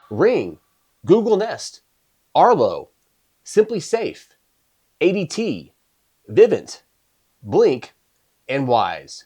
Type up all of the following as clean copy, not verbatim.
Ring, Google Nest, Arlo, Simply Safe, ADT, Vivint, Blink, and Wise.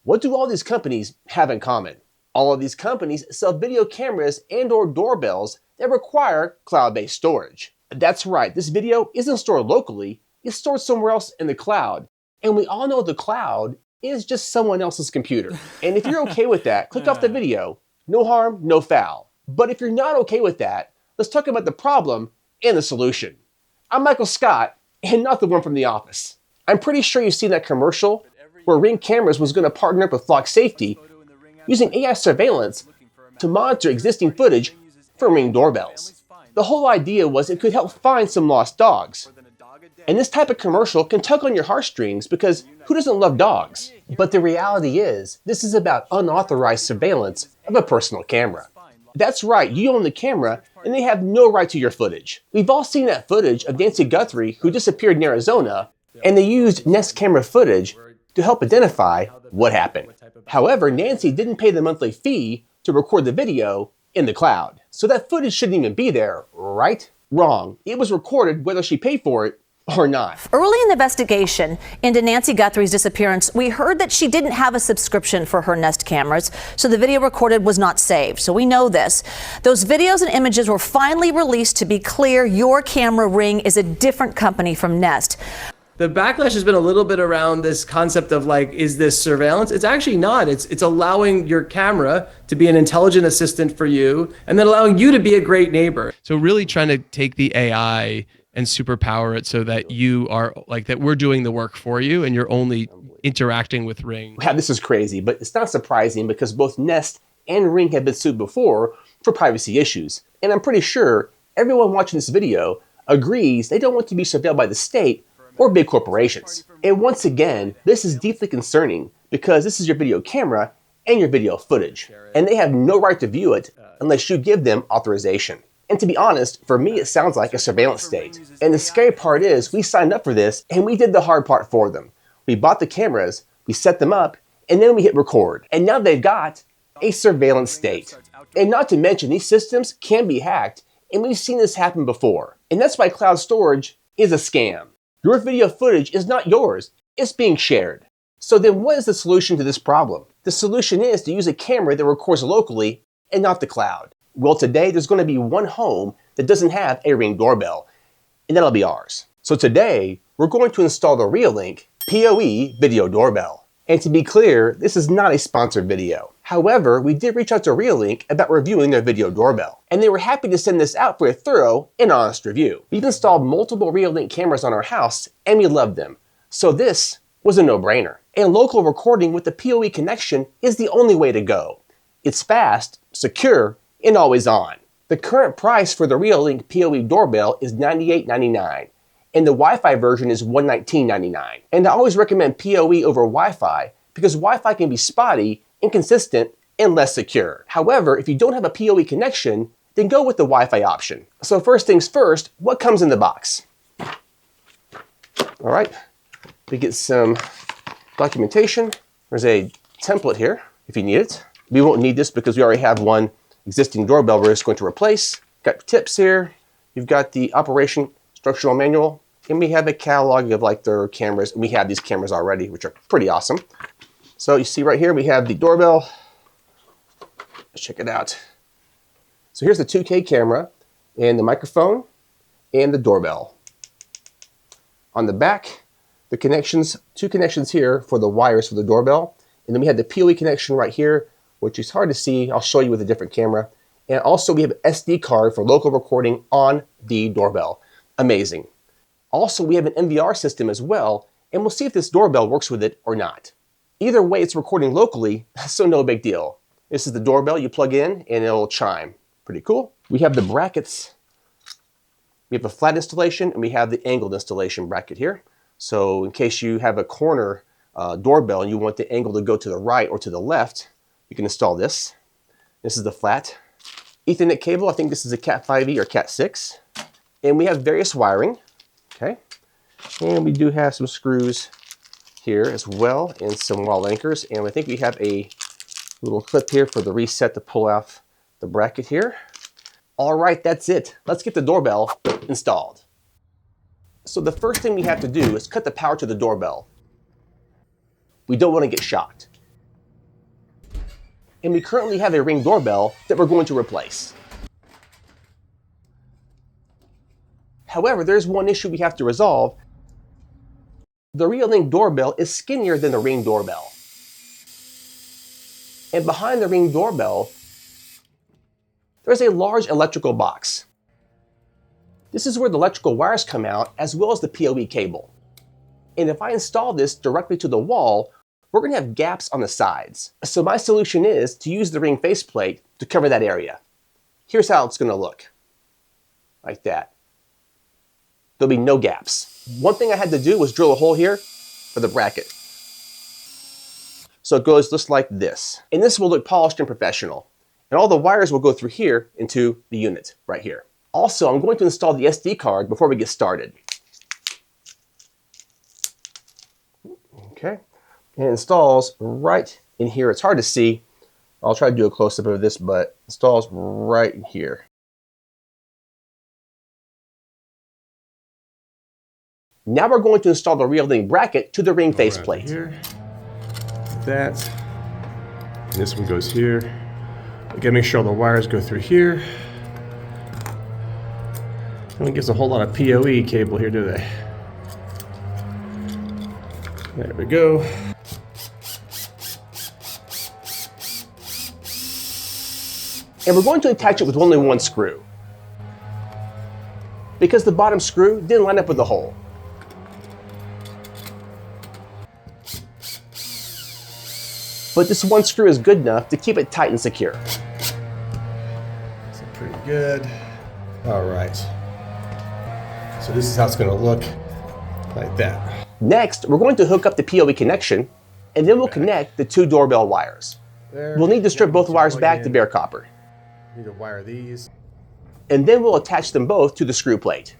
What do all these companies have in common? All of these companies sell video cameras and/or doorbells that require cloud-based storage. That's right, this video isn't stored locally, it's stored somewhere else in the cloud. And we all know the cloud is just someone else's computer. And if you're okay with that, click off the video. No harm, no foul. But if you're not okay with that, let's talk about the problem and the solution. I'm Michael Scott, and not the one from The Office. I'm pretty sure you've seen that commercial where Ring Cameras was going to partner up with Flock Safety using AI surveillance to monitor existing footage for Ring doorbells. The whole idea was it could help find some lost dogs. And this type of commercial can tug on your heartstrings because who doesn't love dogs? But the reality is, this is about unauthorized surveillance of a personal camera. That's right, you own the camera and they have no right to your footage. We've all seen that footage of Nancy Guthrie who disappeared in Arizona, and they used Nest camera footage to help identify what happened. However, Nancy didn't pay the monthly fee to record the video in the cloud. So that footage shouldn't even be there, right? Wrong. It was recorded whether she paid for it or not. Early in the investigation into Nancy Guthrie's disappearance, we heard that she didn't have a subscription for her Nest cameras, so the video recorded was not saved. So we know this. Those videos and images were finally released. To be clear, your camera Ring is a different company from Nest. The backlash has been a little bit around this concept of like, is this surveillance? It's actually not. It's allowing your camera to be an intelligent assistant for you and then allowing you to be a great neighbor. So really trying to take the AI and superpower it so that you are like that we're doing the work for you and you're only interacting with Ring. Wow, this is crazy, but it's not surprising because both Nest and Ring have been sued before for privacy issues. And I'm pretty sure everyone watching this video agrees they don't want to be surveilled by the state or big corporations. And once again, this is deeply concerning because this is your video camera and your video footage, and they have no right to view it unless you give them authorization. And to be honest, for me, it sounds like a surveillance state. And the scary part is we signed up for this and we did the hard part for them. We bought the cameras, we set them up, and then we hit record. And now they've got a surveillance state. And not to mention, these systems can be hacked, and we've seen this happen before. And that's why cloud storage is a scam. Your video footage is not yours, it's being shared. So then what is the solution to this problem? The solution is to use a camera that records locally and not the cloud. Well, today there's going to be one home that doesn't have a Ring doorbell, and that'll be ours. So today, we're going to install the REOLINK PoE video doorbell. And to be clear, this is not a sponsored video. However, we did reach out to REOLINK about reviewing their video doorbell, and they were happy to send this out for a thorough and honest review. We've installed multiple REOLINK cameras on our house, and we love them. So this was a no-brainer. And local recording with the PoE connection is the only way to go. It's fast, secure, and always on. The current price for the REOLINK PoE doorbell is $98.99, and the Wi-Fi version is $119.99. And I always recommend PoE over Wi-Fi because Wi-Fi can be spotty, inconsistent, and less secure. However, if you don't have a PoE connection, then go with the Wi-Fi option. So first things first, what comes in the box? All right, we get some documentation. There's a template here if you need it. We won't need this because we already have one existing doorbell we're just going to replace. Got tips here. You've got the operation instructional manual, and we have a catalog of like their cameras. We have these cameras already, which are pretty awesome. So you see right here, we have the doorbell. Let's check it out. So here's the 2K camera and the microphone and the doorbell. On the back, the connections, two connections here for the wires for the doorbell. And then we have the PoE connection right here, which is hard to see. I'll show you with a different camera. And also we have an SD card for local recording on the doorbell. Amazing. Also, we have an NVR system as well, and we'll see if this doorbell works with it or not. Either way, it's recording locally, so no big deal. This is the doorbell you plug in and it'll chime. Pretty cool. We have the brackets. We have a flat installation and we have the angled installation bracket here. So in case you have a corner doorbell and you want the angle to go to the right or to the left, you can install this. This is the flat Ethernet cable. I think this is a Cat 5e or Cat 6. And we have various wiring, okay? And we do have some screws here as well and some wall anchors. And I think we have a little clip here for the reset to pull off the bracket here. All right, that's it. Let's get the doorbell installed. So the first thing we have to do is cut the power to the doorbell. We don't want to get shocked. And we currently have a Ring doorbell that we're going to replace. However, there's one issue we have to resolve. The REOLINK doorbell is skinnier than the Ring doorbell. And behind the Ring doorbell, there's a large electrical box. This is where the electrical wires come out, as well as the PoE cable. And if I install this directly to the wall, we're going to have gaps on the sides. So my solution is to use the Ring faceplate to cover that area. Here's how it's going to look. Like that. There'll be no gaps. One thing I had to do was drill a hole here for the bracket. So it goes just like this. And this will look polished and professional. And all the wires will go through here into the unit right here. Also, I'm going to install the SD card before we get started. Okay. And it installs right in here. It's hard to see. I'll try to do a close-up of this, but it installs right in here. Now we're going to install the REOLINK bracket to the Ring faceplate. Here, that. And this one goes here. We gotta make sure all the wires go through here. Only gives a whole lot of PoE cable here, do they? There we go. And we're going to attach it with only one screw, because the bottom screw didn't line up with the hole. But this one screw is good enough to keep it tight and secure. That's pretty good. All right. So this is how it's going to look, like that. Next, we're going to hook up the PoE connection, and then we'll connect the two doorbell wires. We'll need to strip both wires back to bare copper. Need to wire these. And then we'll attach them both to the screw plate.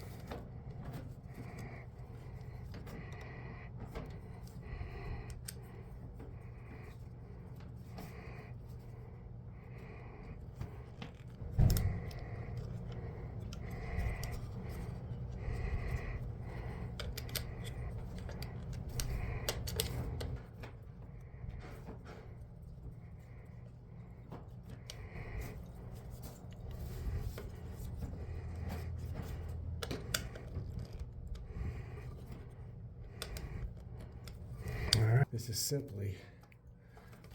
This is simply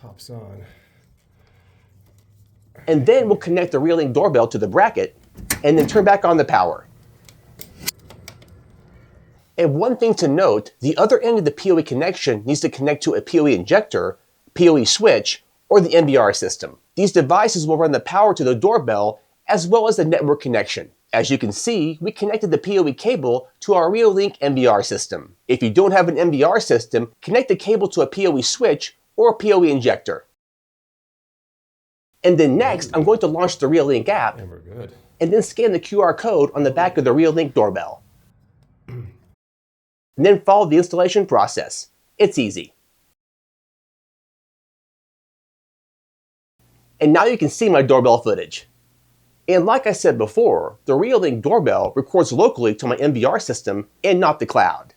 pops on. And then we'll connect the REOLINK doorbell to the bracket and then turn back on the power. And one thing to note, the other end of the PoE connection needs to connect to a PoE injector, PoE switch, or the NVR system. These devices will run the power to the doorbell as well as the network connection. As you can see, we connected the PoE cable to our REOLINK NVR system. If you don't have an NVR system, connect the cable to a PoE switch or a PoE injector. And then next, I'm going to launch the Reolink app And we're good. and then scan the QR code on the back of the REOLINK doorbell. And then follow the installation process. It's easy. And now you can see my doorbell footage. And like I said before, the REOLINK doorbell records locally to my NVR system and not the cloud.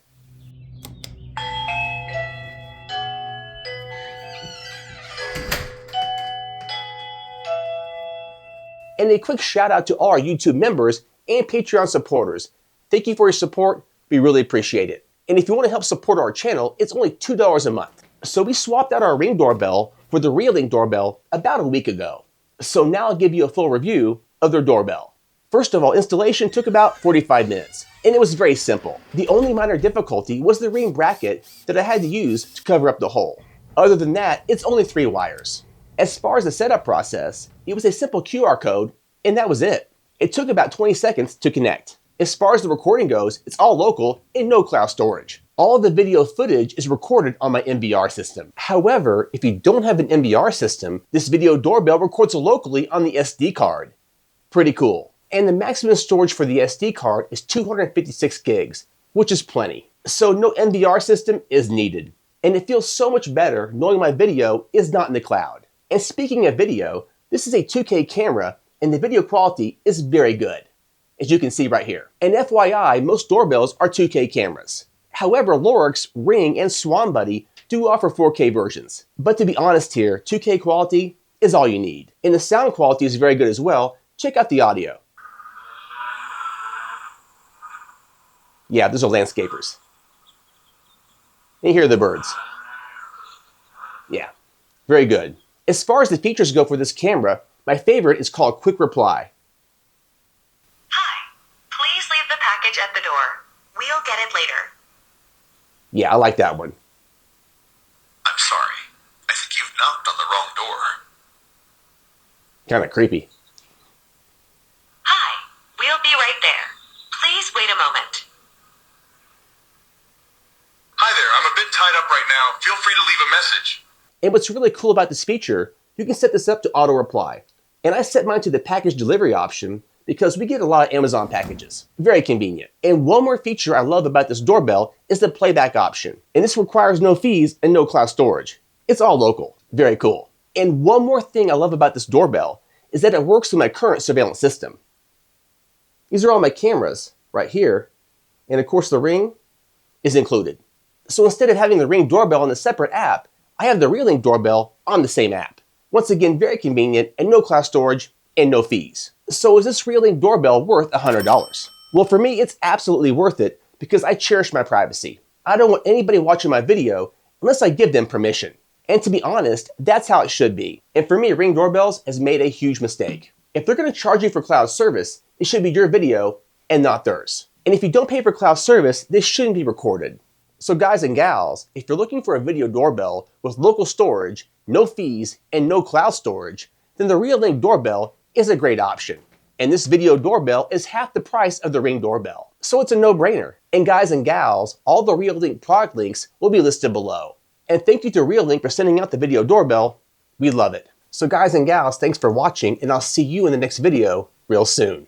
And a quick shout out to all our YouTube members and Patreon supporters. Thank you for your support. We really appreciate it. And if you want to help support our channel, it's only $2 a month. So we swapped out our Ring doorbell for the REOLINK doorbell about a week ago. So now I'll give you a full review of their doorbell. First of all, installation took about 45 minutes, and it was very simple. The only minor difficulty was the Ring bracket that I had to use to cover up the hole. Other than that, it's only 3 wires. As far as the setup process, it was a simple QR code, and that was it. It took about 20 seconds to connect. As far as the recording goes, it's all local and no cloud storage. All of the video footage is recorded on my NVR system. However, if you don't have an NVR system, this video doorbell records locally on the SD card. Pretty cool. And the maximum storage for the SD card is 256 gigs, which is plenty. So no NVR system is needed. And it feels so much better knowing my video is not in the cloud. And speaking of video, this is a 2K camera and the video quality is very good, as you can see right here. And FYI, most doorbells are 2K cameras. However, REOLINK's Ring and Swan Buddy do offer 4K versions. But to be honest here, 2K quality is all you need. And the sound quality is very good as well. Check out the audio. Yeah, those are landscapers. And you hear the birds. Yeah, very good. As far as the features go for this camera, my favorite is called Quick Reply. Hi, please leave the package at the door. We'll get it later. Yeah, I like that one. I'm sorry. I think you've knocked on the wrong door. Kind of creepy. Hi, we'll be right there. Please wait a moment. Hi there, I'm a bit tied up right now. Feel free to leave a message. And what's really cool about this feature, you can set this up to auto reply. And I set mine to the package delivery option because we get a lot of Amazon packages. Very convenient. And one more feature I love about this doorbell is the playback option. And this requires no fees and no cloud storage. It's all local. Very cool. And one more thing I love about this doorbell is that it works with my current surveillance system. These are all my cameras right here. And of course the Ring is included. So instead of having the Ring doorbell on a separate app, I have the REOLINK doorbell on the same app. Once again, very convenient and no cloud storage and no fees. So is this REOLINK doorbell worth $100? Well, for me, it's absolutely worth it because I cherish my privacy. I don't want anybody watching my video unless I give them permission. And to be honest, that's how it should be. And for me, Ring Doorbells has made a huge mistake. If they're going to charge you for cloud service, it should be your video and not theirs. And if you don't pay for cloud service, this shouldn't be recorded. So guys and gals, if you're looking for a video doorbell with local storage, no fees, and no cloud storage, then the REOLINK doorbell is a great option. And this video doorbell is half the price of the Ring doorbell. So it's a no-brainer. And guys and gals, all the REOLINK product links will be listed below. And thank you to REOLINK for sending out the video doorbell. We love it. So guys and gals, thanks for watching, and I'll see you in the next video real soon.